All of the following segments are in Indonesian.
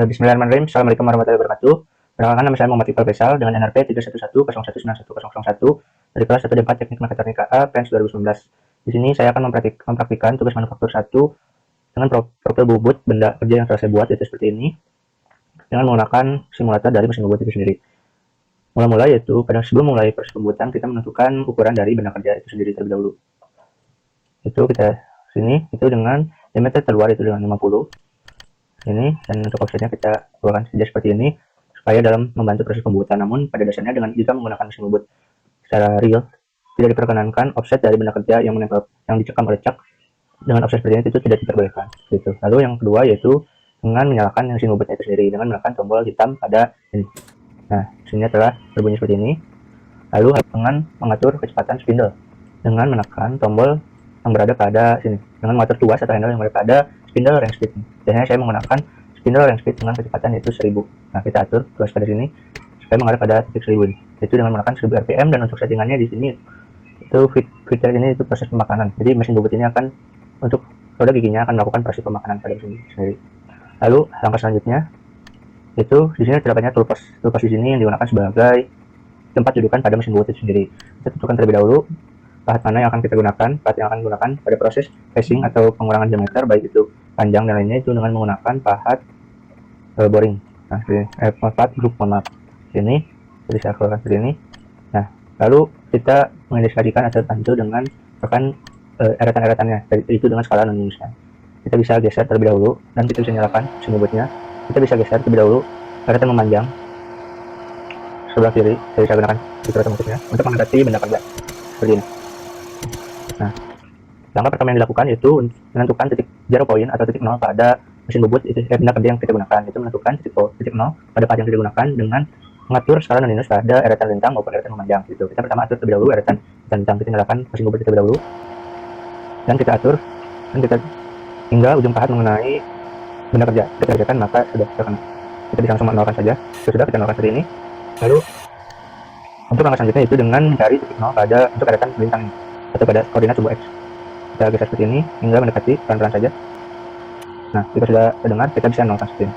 Bismillahirrahmanirrahim. Assalamualaikum warahmatullahi wabarakatuh. Perkenalkan, nama saya Muhammad Iqbal Faisal dengan NRP 31101191001 dari kelas 1 dan 4 Teknik Mekatronika A PENS 2019. Di sini saya akan mempraktikkan tugas manufaktur 1 dengan profil bobot benda kerja yang telah saya buat, yaitu seperti ini, dengan menggunakan simulator dari mesin bobot itu sendiri. Mula-mula yaitu sebelum mulai proses pembuatan, kita menentukan ukuran dari benda kerja itu sendiri terlebih dahulu. Itu kita sini itu dengan diameter terluar itu dengan 50 ini, dan untuk offsetnya kita keluarkan saja seperti ini supaya dalam membantu proses pembuatan. Namun pada dasarnya jika menggunakan mesin bobot secara real, tidak diperkenankan offset dari benda kerja yang dicekam oleh cak dengan offset seperti ini, itu tidak diperbolehkan gitu. Lalu yang kedua yaitu dengan menyalakan mesin bobotnya itu sendiri dengan menekan tombol hitam pada ini. Nah, mesinnya telah berbunyi seperti ini. Lalu dengan mengatur kecepatan spindle dengan menekan tombol yang berada pada sini, dengan mengatur tuas atau handle yang berada pada spindle range speed. Biasanya saya menggunakan spindle range speed dengan kecepatan yaitu 1000. Nah, kita atur tuas pada sini supaya mengarah pada titik 1000 ini. Itu dengan menggunakan 1000 rpm, dan untuk settingannya di sini itu fitur ini itu proses pemakanan. Jadi mesin bobot ini akan untuk roda giginya akan melakukan proses pemakanan pada mesin sendiri. Lalu langkah selanjutnya itu di sini terdapat toolbox di sini yang digunakan sebagai tempat dudukan pada mesin bobot itu sendiri. Kita tentukan terlebih dahulu pahat mana yang akan kita gunakan, pahat yang akan digunakan pada proses facing atau pengurangan diameter, baik itu panjang dan lainnya, itu dengan menggunakan pahat boring. Nah, pahat grup, sini bisa keluarkan seperti ini. Nah, lalu kita mengindikasikan atau bantu dengan tekan eretan-eretannya, itu dengan skala non minusnya. Kita bisa geser terlebih dahulu dan kita bisa nyalakan mesin bobotnya. Kita bisa geser terlebih dahulu eretan memanjang sebelah kiri. Saya bisa gunakan fitur otomatisnya untuk mendekati benda kerja seperti ini. Nah, langkah pertama yang dilakukan yaitu menentukan titik 0 point atau titik 0 pada mesin bobot itu benda kerja yang kita gunakan. Itu menentukan titik 0 pada pahat yang kita gunakan dengan mengatur skala non minus pada eretan lintang maupun eretan memanjang gitu. Kita pertama atur terlebih dahulu eretan lintang, kita nyalakan mesin bobot terlebih dahulu dan kita atur dan kita hingga ujung pahat mengenai benda kerja kita kerjakan, maka sudah terkena. Kita bisa langsung menolakkan saja. Sudah kita nolakkan seperti ini. Lalu untuk langkah selanjutnya itu dengan mencari titik 0 pada untuk eretan lintang atau pada koordinat sumbu X. Kita geser seperti ini hingga mendekati pelan-pelan saja. Nah, jika sudah terdengar, kita bisa nolkan seperti ini.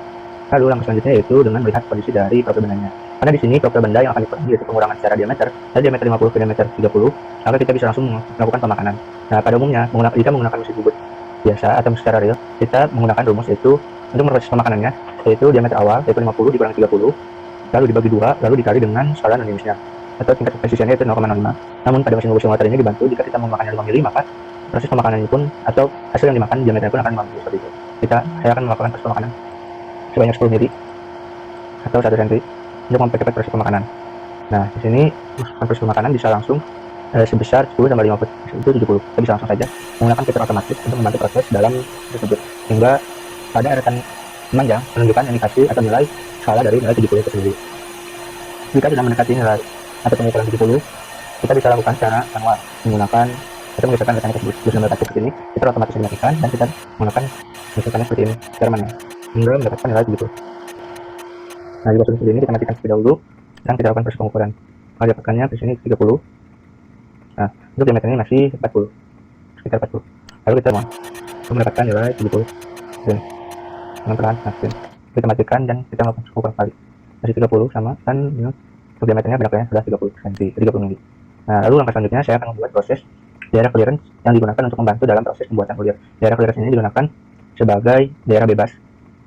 Lalu langkah selanjutnya yaitu dengan melihat kondisi dari profil bendanya. Karena di sini profil benda yang akan dikurangi yaitu pengurangan secara diameter dari diameter 50 ke diameter 30, maka kita bisa langsung melakukan pemakanan. Nah, pada umumnya jika menggunakan mesin bobot biasa atau secara real, kita menggunakan rumus yaitu untuk proses pemakanannya yaitu diameter awal yaitu 50 dikurangi 30, lalu dibagi 2, lalu dikali dengan skala non minusnya atau tingkat presisinya itu 0,05. Namun pada mesin bobot simulator ini dibantu jika kita memakannya 5 mili, maka proses pemakanan ini pun atau hasil yang dimakan diameternya pun akan 5 mili seperti itu. Saya akan melakukan proses pemakanan sebanyak 10 mili atau 1 cm untuk mempercepat proses pemakanan. Nah, di sini proses pemakanan bisa langsung sebesar 10 tambah 50 itu 70. Kita bisa langsung saja menggunakan fitur otomatis untuk membantu proses dalam tersebut, hingga pada eretan memanjang menunjukkan indikasi atau nilai skala dari nilai 70 itu sendiri. Jika sudah mendekati nilai atau pengukuran 70, kita bisa lakukan secara manual menggunakan atau menggeserkan eretannya tersebut. Bisa mendekati seperti ini, fitur otomatis dimatikan dan kita menggunakan geserkannya seperti ini secara manual hingga mendapatkan nilai 70. Nah, jika sudah seperti ini, kita matikan terlebih dahulu dan kita lakukan proses pengukuran. Kalau dapatkannya di sini 30. Nah, untuk diameter ini masih 40, sekitar 40. Lalu kita mendapatkan nilai 70 dan dengan perlahan. Nah, kita matikan dan kita melakukan pengukuran kali. Masih 30 sama, dan untuk diameternya benarnya sudah 30 cm, 30 mili. Nah, lalu langkah selanjutnya saya akan membuat proses daerah clearance yang digunakan untuk membantu dalam proses pembuatan ulir. Daerah clearance ini digunakan sebagai daerah bebas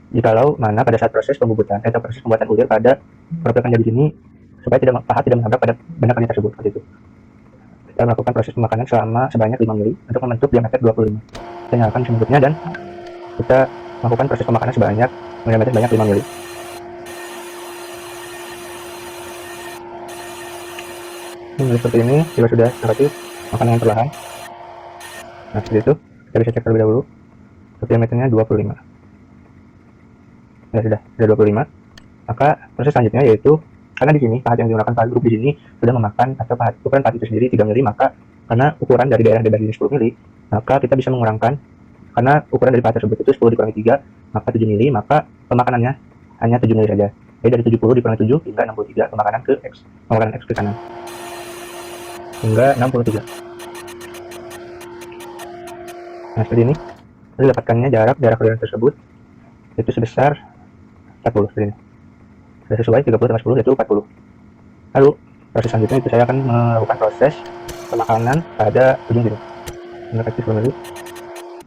jikalau mana pada saat proses pembubutan atau proses pembuatan ulir pada profil kerja di sini, supaya pahat tidak menabrak pada benda kerja tersebut seperti itu. Kita melakukan proses pemakanan sebanyak 5 mili untuk membentuk diameter 25. Kita nyalakan mesin bobotnya dan kita melakukan proses pemakanan sebanyak 5 mili. Seperti ini, jika sudah relatif makanan yang perlahan. Nah, seperti itu, kita bisa cek terlebih dahulu. Diameternya 25. Ya, sudah 25. Maka proses selanjutnya yaitu karena di sini pahat yang digunakan pahat grup di sini sudah memakan atau ukuran pahat itu sendiri 3 mili, maka karena ukuran dari daerah bebas ini 10 mili, maka kita bisa mengurangkan karena ukuran dari pahat tersebut itu 10 dikurangi 3, maka 7 mili, maka pemakanannya hanya 7 mili saja. Jadi dari 70 dikurangi 7 hingga 63 pemakanan X ke kanan hingga 63. Nah, seperti ini. Lalu dapatkannya jarak daerah clearance tersebut itu sebesar 40 seperti ini. Sudah sesuai 30 tambah 10 yaitu 40. Lalu proses selanjutnya itu saya akan melakukan proses pemakanan pada ujung sini. Mendekati 10 mili.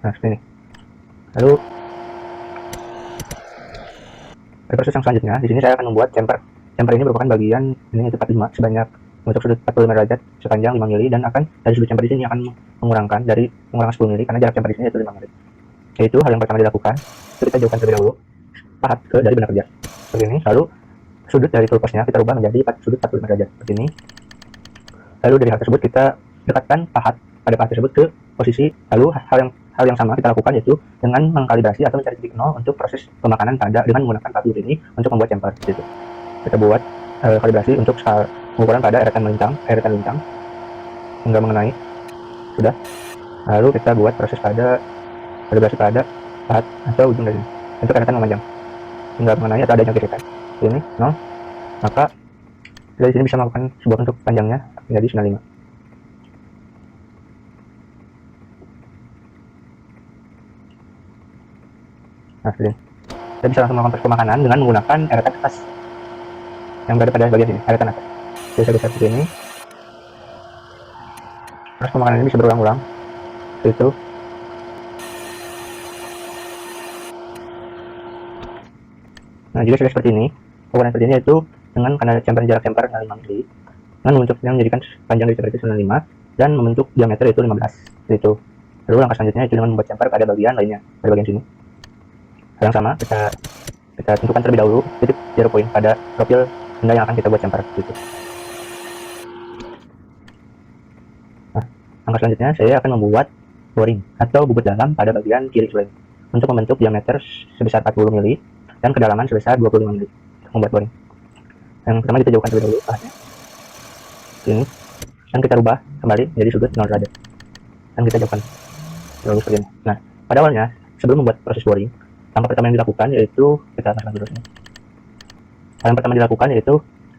Nah, seperti ini. Lalu proses yang selanjutnya, di sini saya akan membuat chamfer. Chamfer ini merupakan bagian ini yaitu 45 sebanyak untuk sudut 45 derajat sepanjang 5 mili dan akan dari sudut chamfer di sini akan mengurangkan 10 mili karena jarak chamfer di sini yaitu 5 mili. Yaitu hal yang pertama dilakukan, kita jauhkan terlebih dahulu pahat ke dari benda kerja seperti ini. Lalu sudut dari toolboxnya kita rubah menjadi sudut 45 derajat seperti ini. Lalu dari hal tersebut kita dekatkan pahat pada pahat tersebut ke posisi. Lalu hal yang sama kita lakukan yaitu dengan mengkalibrasi atau mencari titik nol untuk proses pemakanan pada dengan menggunakan pahat ini untuk membuat chamfer. Gitu. Kita buat kalibrasi untuk pengukuran pada eretan lintang hingga mengenai sudah. Lalu kita buat proses pada kalibrasi pada pahat atau ujung dari untuk eretan memanjang hingga mengenai atau adanya gesekan. Ini 0, maka dari sini bisa melakukan sebuah bentuk panjangnya menjadi 95. Nah, seperti ini. Kita bisa langsung melakukan proses pemakanan dengan menggunakan eretan atas yang berada pada bagian sini, eretan atas. Bisa seperti ini. Proses pemakanan ini bisa berulang-ulang. Itu. Nah, jika sudah seperti ini, ukuran seperti ini yaitu dengan karena jarak chamfer 5 mili dengan membentuk yang menjadikan panjang dari chamfer itu 95 dan membentuk diameter itu 15. Itu. Lalu langkah selanjutnya itu dengan membuat chamfer pada bagian lainnya, pada bagian sini. Hal yang sama kita tentukan terlebih dahulu titik 0 point pada profil benda yang akan kita buat chamfer gitu. Nah, langkah selanjutnya saya akan membuat boring atau bubut dalam pada bagian kiri selain untuk membentuk diameter sebesar 40 mili dan kedalaman sebesar 25 mili untuk membuat boring. Yang pertama kita jauhkan terlebih dahulu pahatnya ini dan kita rubah kembali menjadi sudut 0 derajat dan kita jauhkan terlalu seperti ini. Nah, pada awalnya sebelum membuat proses boring, langkah pertama yang dilakukan yaitu kita akan terus ini. Hal yang pertama dilakukan yaitu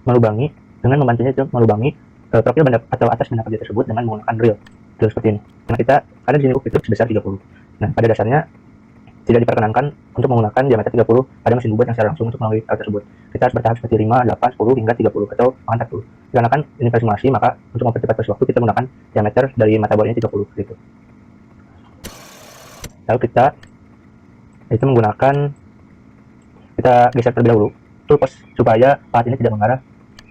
melubangi dengan membantunya itu melubangi profil benda atau atas benda kerja tersebut dengan menggunakan drill seperti ini. Karena kita ada di sini itu sebesar 30. Nah, pada dasarnya tidak diperkenankan untuk menggunakan diameter 30 pada mesin bubut yang secara langsung untuk melalui hal tersebut. Kita harus bertahap seperti 5, 8, 10 hingga 30 atau bahkan 40. Dikarenakan ini simulasi, maka untuk mempercepat proses waktu kita menggunakan diameter dari mata bornya 30 gitu. Lalu kita itu menggunakan kita geser terlebih dahulu toolbox supaya pahat ini tidak mengarah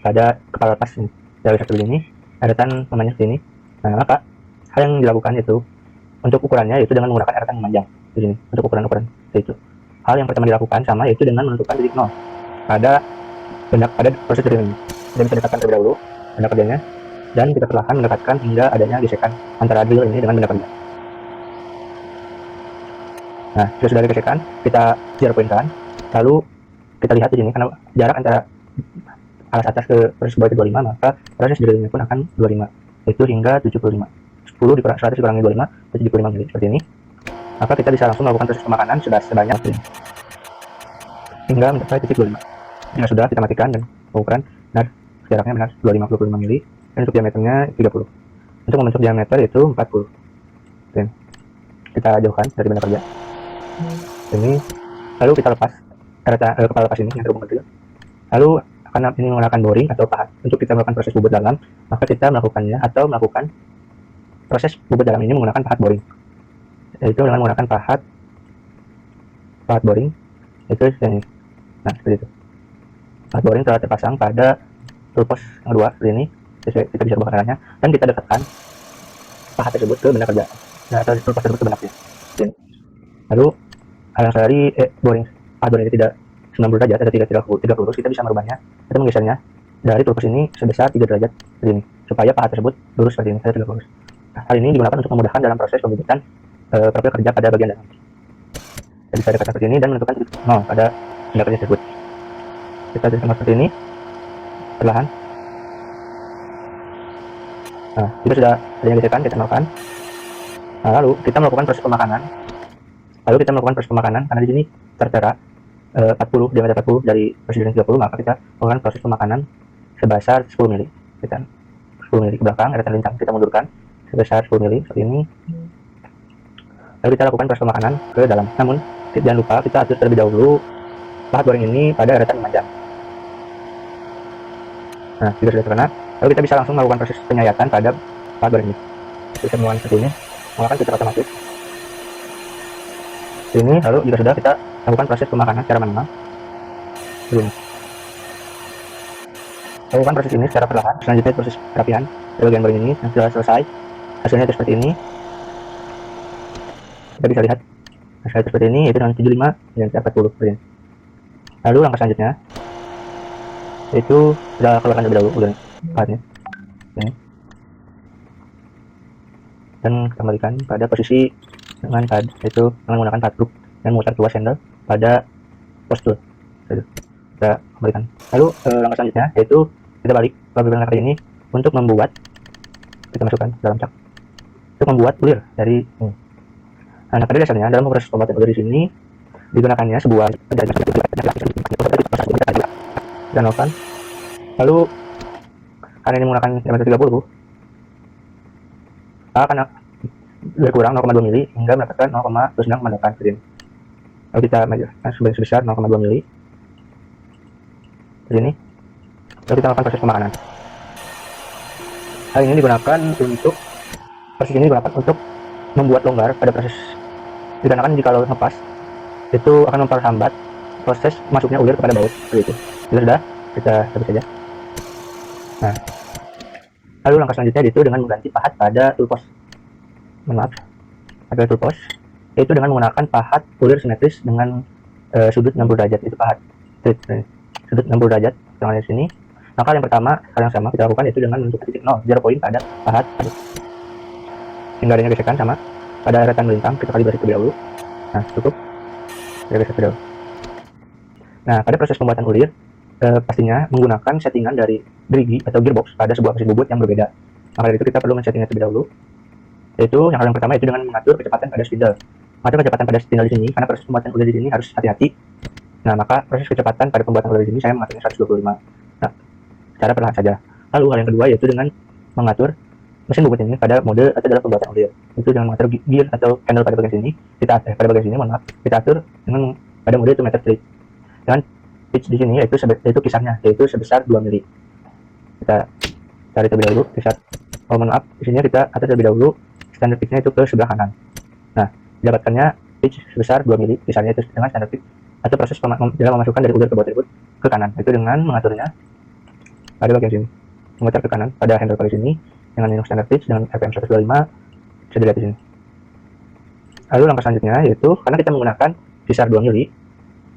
pada kepala lepas ini. Dari seperti ini, eretan namanya seperti ini. Nah, maka hal yang dilakukan itu untuk ukurannya yaitu dengan menggunakan eretan memanjang di sini untuk ukuran itu. Hal yang pertama dilakukan sama yaitu dengan menentukan titik 0 pada proses drill ini. Kita bisa dekatkan terlebih dahulu benda kerjanya dan kita perlahan mendekatkan hingga adanya gesekan antara drill ini dengan benda kerja. Nah, sudah ada gesekan, kita 0 pointkan. Lalu kita lihat di sini karena jarak antara alas atas ke proses bawah itu 25, maka proses drillnya pun akan 25, yaitu hingga 75. 10 dikurang 100 dikurangi 25, 75 mili seperti ini. Maka kita bisa langsung melakukan proses pemakanan sebanyak ini hingga mencapai titik 25. Jika sudah, kita matikan dan ukuran benar jaraknya benar 25 mili dan untuk diameternya 30. Untuk membentuk diameter itu 40. Oke. Kita jauhkan dari benda kerja. Ini lalu kita lepas kepala lepas ini yang terhubung ke drill. Lalu karena ini menggunakan boring atau pahat untuk kita melakukan proses bubut dalam, maka kita melakukan proses bubut dalam ini menggunakan pahat boring, yaitu dengan menggunakan pahat boring itu ini. Nah, seperti itu. Pahat boring telah terpasang pada toolbox yang kedua seperti ini. Kita bisa rubah arahnya dan kita dekatkan pahat tersebut ke benda kerja. Nah, atau toolbox tersebut ke benda kerja. Lalu hal dari pahat boring ini tidak 90 derajat atau 3 lurus, kita bisa merubahnya atau menggesernya dari toolbox ini sebesar 3 derajat seperti ini supaya pahat tersebut lurus seperti ini, 3 lurus. Nah, hal ini digunakan untuk memudahkan dalam proses pembubutan profil kerja pada bagian dalam. Jadi saya dekatkan seperti ini dan menentukan titik 0 pada benda kerja tersebut. Kita dekatkan seperti ini perlahan. Nah, jika sudah adanya gesekan, kita melakukan. Nah, lalu kita melakukan proses pemakanan. Karena di sini tertera 40 diameter 40 dari proses 30, maka kita melakukan proses pemakanan sebesar 10 mili. Kita 10 mili ke belakang, eretan lintang kita mundurkan sebesar 10 mili seperti ini. Lalu kita lakukan proses pemakanan ke dalam. Namun jangan lupa kita atur terlebih dahulu pahat boring ini pada eretan memanjang. Nah, jika sudah terkena, lalu kita bisa langsung melakukan proses penyayatan pada pahat boring ini. Bisa menggunakan seperti ini, menggunakan filter otomatis. Ini lalu jika sudah, kita lakukan proses pemakanan secara manual. Begini. Lakukan proses ini secara perlahan. Selanjutnya proses perapian di bagian boring ini. Yang sudah selesai, hasilnya itu seperti ini. Kita bisa lihat hasilnya seperti ini, yaitu dengan 75 dan 40 seperti ini. Lalu langkah selanjutnya itu kita keluarkan terlebih dahulu udah pahatnya ini, dan kembalikan pada posisi dengan pad, yaitu dengan menggunakan pad group dan memutar keluar sender pada postur. Kita kembalikan. Lalu langkah selanjutnya yaitu kita balik program kali ini untuk membuat, kita masukkan dalam cak untuk membuat bulir dari ini. Nah, pada dasarnya dalam proses pembuatan bulir di sini digunakannya sebuah dan lakukan. Lalu karena ini menggunakan diameter 30, akan berkurang 0,2 mili hingga mendapatkan 0,29,8 seperti ini. Lalu kita majukan sebesar 0,2 mili seperti ini. Lalu kita lakukan proses pemakanan. Hal ini digunakan untuk proses ini digunakan untuk membuat longgar pada proses, dikarenakan jika lepas itu akan memperhambat proses masuknya ulir kepada baut seperti itu. Jika sudah, kita cabut saja. Nah, lalu langkah selanjutnya itu dengan mengganti pahat pada toolpost. Maaf, pada toolpost yaitu dengan menggunakan pahat ulir simetris dengan sudut 60 derajat. Itu pahat sudut 60 derajat yang ada di sini. Maka yang pertama, hal yang sama kita lakukan itu dengan menentukan titik 0 point pada pahat hingga adanya gesekan sama pada eretan melintang. Kita kali terlebih dahulu. Nah, cukup. Kita geser terlebih dahulu. Nah, pada proses pembuatan ulir pastinya menggunakan settingan dari gerigi atau gearbox pada sebuah mesin bubut yang berbeda. Maka dari itu kita perlu men-settingnya terlebih dahulu. Yaitu yang hal yang pertama itu dengan mengatur kecepatan pada spindle. Mengatur kecepatan pada spindle di sini karena proses pembuatan ulir di sini harus hati-hati. Nah, maka proses kecepatan pada pembuatan ulir di sini saya mengaturnya 125. Nah, cara perlahan saja. Lalu hal yang kedua yaitu dengan mengatur mesin bubut ini pada mode atau dalam pembuatan ulir. Itu dengan mengatur gear atau handle pada bagian sini, pada bagian sini kita atur dengan pada mode 2 meter straight. Dan pitch di sini yaitu kisarnya yaitu sebesar 2 mili. Kita cari terlebih dahulu kisar. Di sini kita atur terlebih dahulu standar pitchnya itu ke sebelah kanan. Nah, didapatkannya pitch sebesar 2 mili kisarnya itu dengan standar pitch atau proses dalam memasukkan dari ulir ke baut tersebut ke kanan, itu dengan mengaturnya pada bagian sini, memutar ke kanan pada handle kali sini dengan minus standard pitch dengan RPM 125 bisa dilihat di sini. Lalu langkah selanjutnya yaitu karena kita menggunakan kisar 2 mili,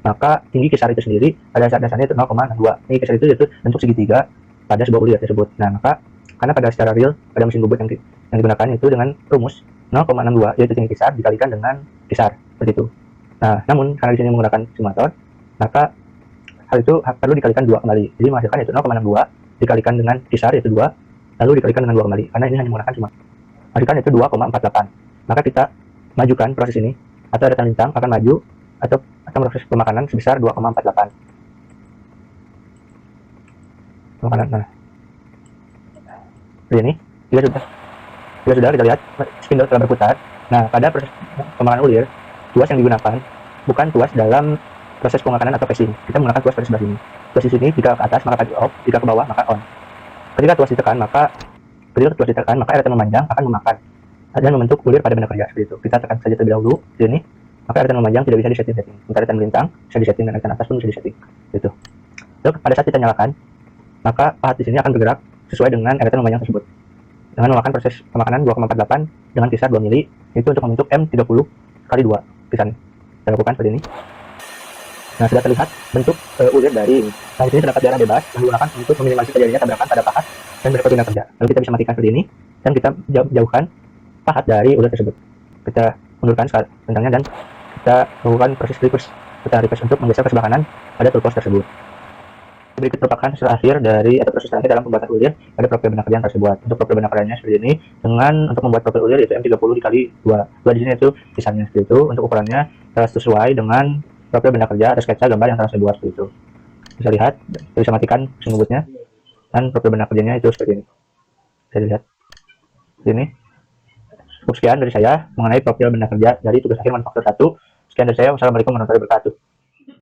maka tinggi kisar itu sendiri pada dasarnya itu 0,62. Ini kisar itu yaitu bentuk segitiga pada sebuah ulir tersebut. Nah, maka karena pada secara real pada mesin bubut yang digunakan itu dengan rumus 0,62 yaitu tinggi kisar dikalikan dengan kisar seperti itu. Nah, namun karena di sini menggunakan simulator, maka hal itu perlu dikalikan 2 kembali. Jadi menghasilkan itu 0,62 dikalikan dengan kisar yaitu 2, lalu dikalikan dengan 2 kembali. Karena ini hanya menggunakan cuma. Menghasilkan itu 2,48. Maka kita majukan proses ini atau eretan lintang akan maju atau proses pemakanan sebesar 2,48. Pemakanan. Nah. Seperti ini. Jika sudah kita lihat spindle telah berputar. Nah, pada proses pemakanan ulir, tuas yang digunakan bukan tuas dalam proses pemakanan atau casing. Kita menggunakan tuas pada sebelah sini. Tuas di sini jika ke atas maka off, jika ke bawah maka on. Ketika tuas ditekan maka eretan memanjang akan memakan dan membentuk ulir pada benda kerja seperti itu. Kita tekan saja terlebih dahulu di sini. Maka eretan memanjang tidak bisa disetting. Sementara eretan melintang bisa disetting dan eretan atas pun bisa disetting. Gitu. Lalu pada saat kita nyalakan, maka pahat di sini akan bergerak sesuai dengan eretan memanjang tersebut. Dengan melakukan proses pemakanan 2,48 dengan kisar 2 mili itu untuk membentuk M30 kali 2 kisarnya. Kita lakukan seperti ini. Nah, sudah terlihat bentuk ulir dari ini. Nah, di sini terdapat daerah bebas yang digunakan untuk meminimalisir terjadinya tabrakan pada pahat dan beresiko tindak kerja. Lalu kita bisa matikan seperti ini dan kita jauhkan pahat dari ulir tersebut. Kita mundurkan tentangnya dan kita lakukan proses reverse. Kita reverse untuk menggeser ke sebelah kanan pada toolpost tersebut. Berikut merupakan hasil akhir dari atau proses terakhir dalam pembuatan ulir pada profil benda kerja yang tersebut. Untuk profil benda kerjanya seperti ini dengan untuk membuat profil ulir itu M30 dikali 2. 2 di sini itu kisarnya seperti itu. Untuk ukurannya sesuai dengan profil benda kerja atau sketsa gambar yang telah saya buat seperti itu. Bisa lihat, bisa matikan mesin bubutnya dan profil benda kerjanya itu seperti ini. Bisa dilihat di sini. Cukup sekian dari saya mengenai profil benda kerja dari tugas akhir manufaktur 1. Sekian dari saya. Wassalamualaikum warahmatullahi wabarakatuh.